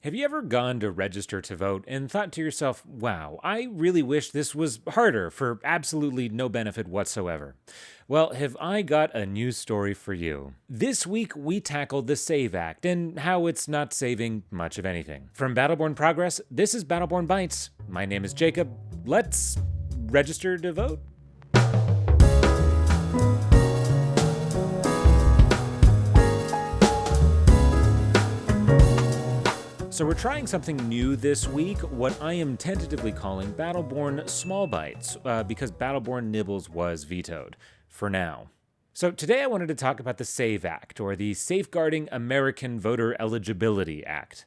Have you ever gone to register to vote and thought to yourself, wow, I really wish this was harder for absolutely no benefit whatsoever? Well, have I got a news story for you. This week, we tackled the SAVE Act and how it's not saving much of anything. From Battleborn Progress, this is Battleborn Bites. My name is Jacob. Let's register to vote. So we're trying something new this week, what I am tentatively calling Battleborn Small Bites, because Battleborn Nibbles was vetoed, for now. So today I wanted to talk about the SAVE Act, or the Safeguarding American Voter Eligibility Act.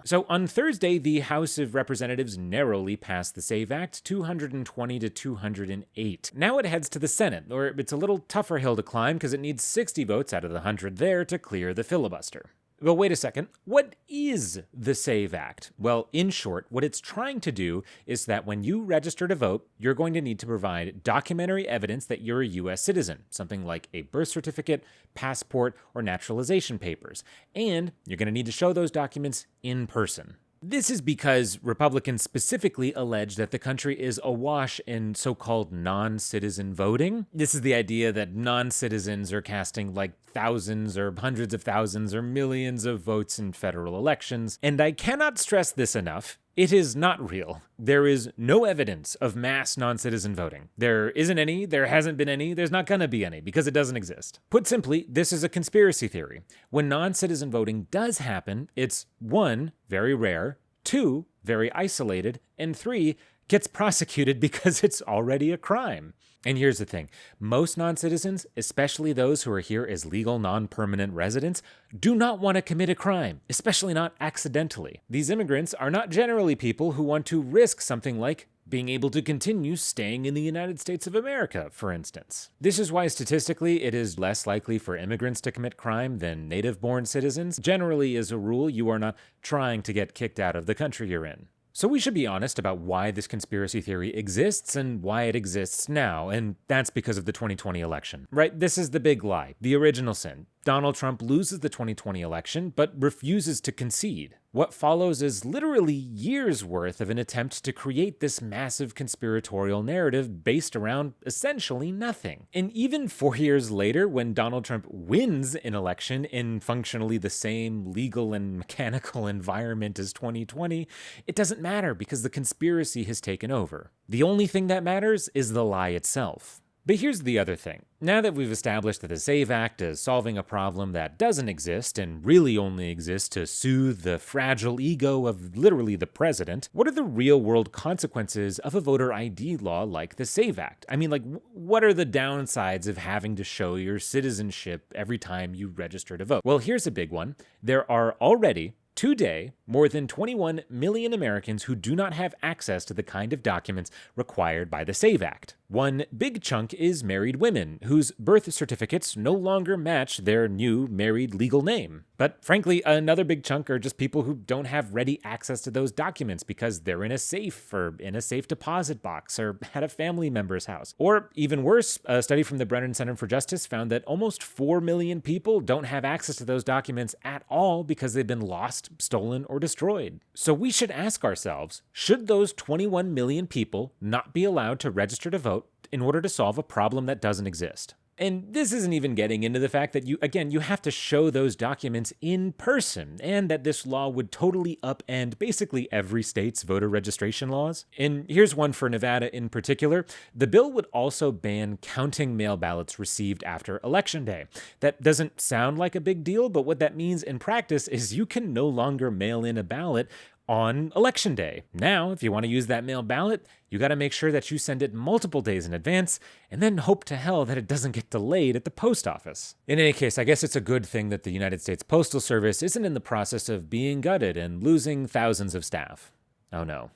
So on Thursday, the House of Representatives narrowly passed the SAVE Act, 220 to 208. Now it heads to the Senate, or it's a little tougher hill to climb because it needs 60 votes out of the 100 there to clear the filibuster. But wait a second, what is the SAVE Act? Well, in short, what it's trying to do is that when you register to vote, you're going to need to provide documentary evidence that you're a U.S. citizen, something like a birth certificate, passport, or naturalization papers. And you're going to need to show those documents in person. This is because Republicans specifically allege that the country is awash in so-called non-citizen voting. This is the idea that non-citizens are casting like thousands or hundreds of thousands or millions of votes in federal elections. And I cannot stress this enough. It is not real. There is no evidence of mass non-citizen voting. There isn't any, there hasn't been any, there's not gonna be any, because it doesn't exist. Put simply, this is a conspiracy theory. When non-citizen voting does happen, it's 1, very rare, 2, very isolated, and 3, gets prosecuted because it's already a crime. And here's the thing, most non-citizens, especially those who are here as legal non-permanent residents, do not want to commit a crime, especially not accidentally. These immigrants are not generally people who want to risk something like being able to continue staying in the United States of America, for instance. This is why statistically it is less likely for immigrants to commit crime than native-born citizens. Generally, as a rule, you are not trying to get kicked out of the country you're in. So we should be honest about why this conspiracy theory exists and why it exists now, and that's because of the 2020 election. Right? This is the big lie, the original sin. Donald Trump loses the 2020 election, but refuses to concede. What follows is literally years' worth of an attempt to create this massive conspiratorial narrative based around essentially nothing. And even 4 years later, when Donald Trump wins an election in functionally the same legal and mechanical environment as 2020, it doesn't matter because the conspiracy has taken over. The only thing that matters is the lie itself. But here's the other thing. Now that we've established that the SAVE Act is solving a problem that doesn't exist and really only exists to soothe the fragile ego of literally the president, what are the real-world consequences of a voter ID law like the SAVE Act? I mean, what are the downsides of having to show your citizenship every time you register to vote? Well, here's a big one. There are already today, more than 21 million Americans who do not have access to the kind of documents required by the SAVE Act. One big chunk is married women, whose birth certificates no longer match their new married legal name. But frankly, another big chunk are just people who don't have ready access to those documents because they're in a safe or in a safe deposit box or at a family member's house. Or even worse, a study from the Brennan Center for Justice found that almost 4 million people don't have access to those documents at all because they've been lost, stolen, or destroyed. So we should ask ourselves, should those 21 million people not be allowed to register to vote in order to solve a problem that doesn't exist? And this isn't even getting into the fact that you have to show those documents in person, and that this law would totally upend basically every state's voter registration laws. And here's one for Nevada in particular. The bill would also ban counting mail ballots received after Election Day. That doesn't sound like a big deal, but what that means in practice is you can no longer mail in a ballot on Election Day. Now, if you want to use that mail ballot, you got to make sure that you send it multiple days in advance, and then hope to hell that it doesn't get delayed at the post office. In any case, I guess it's a good thing that the United States Postal Service isn't in the process of being gutted and losing thousands of staff. Oh no.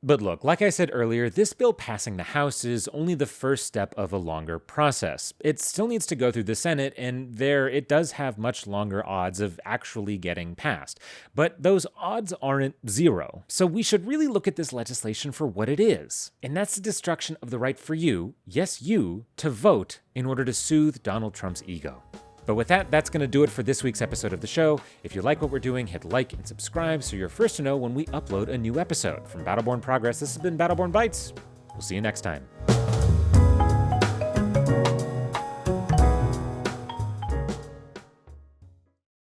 But look, like I said earlier, this bill passing the House is only the first step of a longer process. It still needs to go through the Senate, and there it does have much longer odds of actually getting passed. But those odds aren't zero. So we should really look at this legislation for what it is. And that's the destruction of the right for you, yes you, to vote in order to soothe Donald Trump's ego. But with that, that's going to do it for this week's episode of the show. If you like what we're doing, hit like and subscribe so you're first to know when we upload a new episode. From Battleborn Progress, this has been Battleborn Bites. We'll see you next time.